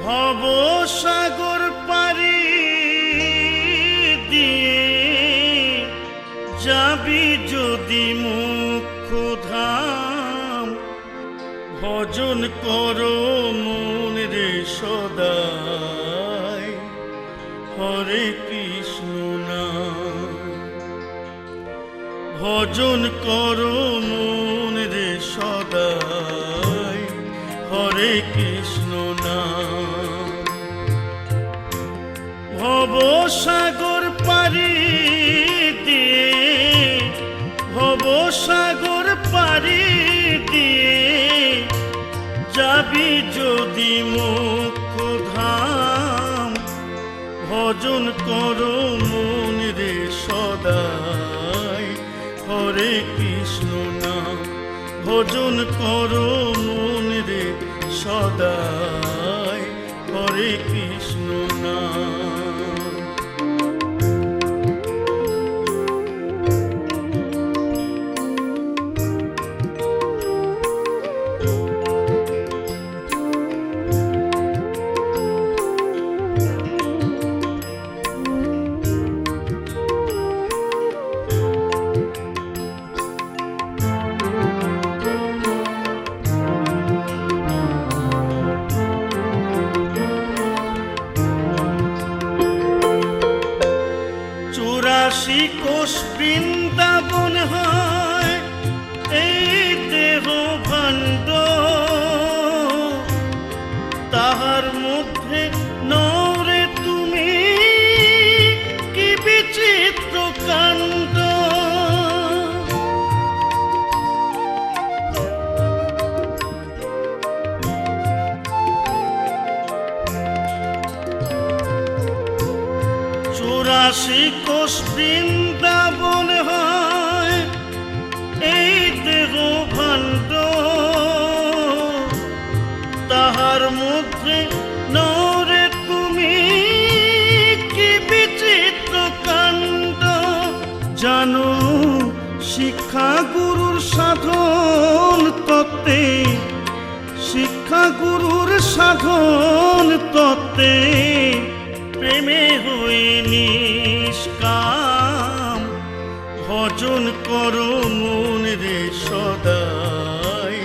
ভবসাগর পারি দিয়ে যাবি যদি মুখ্য ধাম, ভজন করো মন রে সদাই হরে কৃষ্ণ নাম। ভজন করো মন রে সদাই হরে কৃষ্ণ নাম। ভবসাগর পারি দিয়ে, ভবসাগর পারি দিয়ে যাবি যদি মুখ্য ধাম, ভজন করো মন রে সদাই হরে কৃষ্ণ নাম। ভজন করো মন রে সদাই হরে কৃষ্ণ নাম। চুরাশি কোষ বৃন্দাবন হয় এই দেহ ভাণ্ড, তাহার মধ্যে নরে তুমি কি বিচিত্র কাণ্ড। চুরাশি কোষ বৃন্দাবন হয় এই দেহ ভাণ্ড, তাহার মধ্যে নরে তুমি কি বিচিত্র কাণ্ড। জানো শিক্ষা গুরুর সাধন তত্ত্বে, শিক্ষা গুরুর সাধন তত্ত্বে প্রেমে হয়ে নিষ্কাম, ভজন করো মন রে সদাই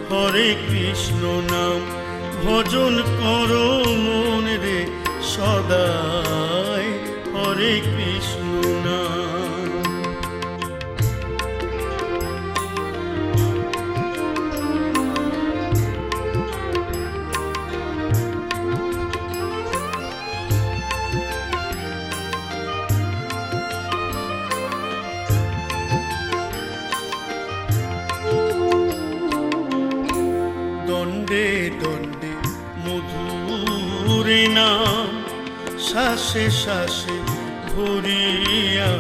হরে কৃষ্ণ নাম। ভজন করো মন রে সদাই হরে কৃষ্ণ নাম। দণ্ডে দণ্ডে মধুর নাম, শ্বাসে শ্বাসে ভরিয়া,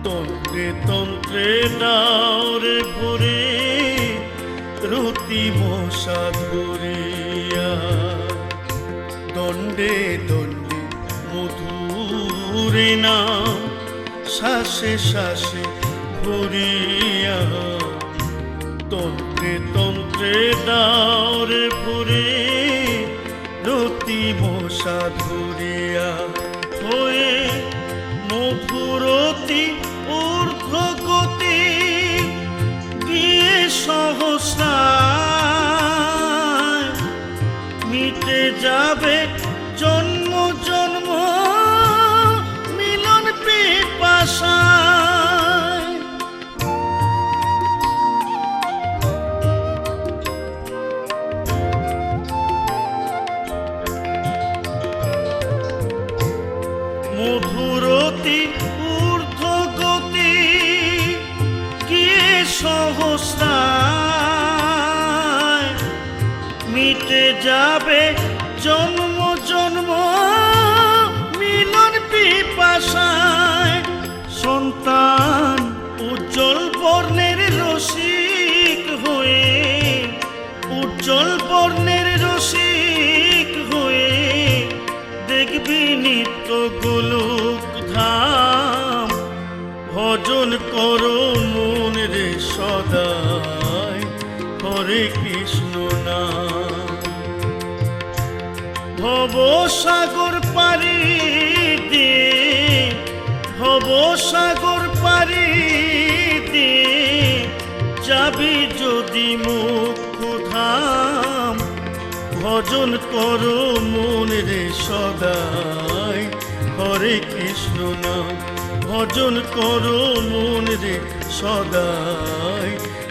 তন্ত্রে তন্ত্রে দাওরে ভরে রতি মশা ধরিয়া। দণ্ডে দণ্ডে মধুর নাম, শ্বাসে শ্বাসে ভরিয়া, তন্ত্রে তন্ত্রে দাওরে ভরে রতি মশা ধরিয়া। হয়ে মধুরতি ঊর্ধ্বগতি গিয়ে সহস্রায়, মিটে যাবে জন্ম জন্ম মিলন পিপাসায়। মধুরতি ঊর্ধ্বগতি গিয়ে সহস্রায়, মিটে যাবে জন্ম জন্ম মিলন পিপাসায়। সন্তান উজ্জ্বল বর্ণের রসিক হয়ে, উজ্জ্বল বর্ণের রসিক হয়ে দেখবি নিত্য গোলক ধাম, ভজন করো মন রে সদাই হরে কৃষ্ণ নাম। ভব সাগর পারি দিয়ে, ভব সাগর পারি দিয়ে যাবি যদি মুক্তধাম, ভজন করো মন রে সদাই হরে কৃষ্ণ নাম, ভজন করো মন রে সদাই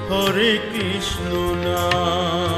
হরে কৃষ্ণ নাম।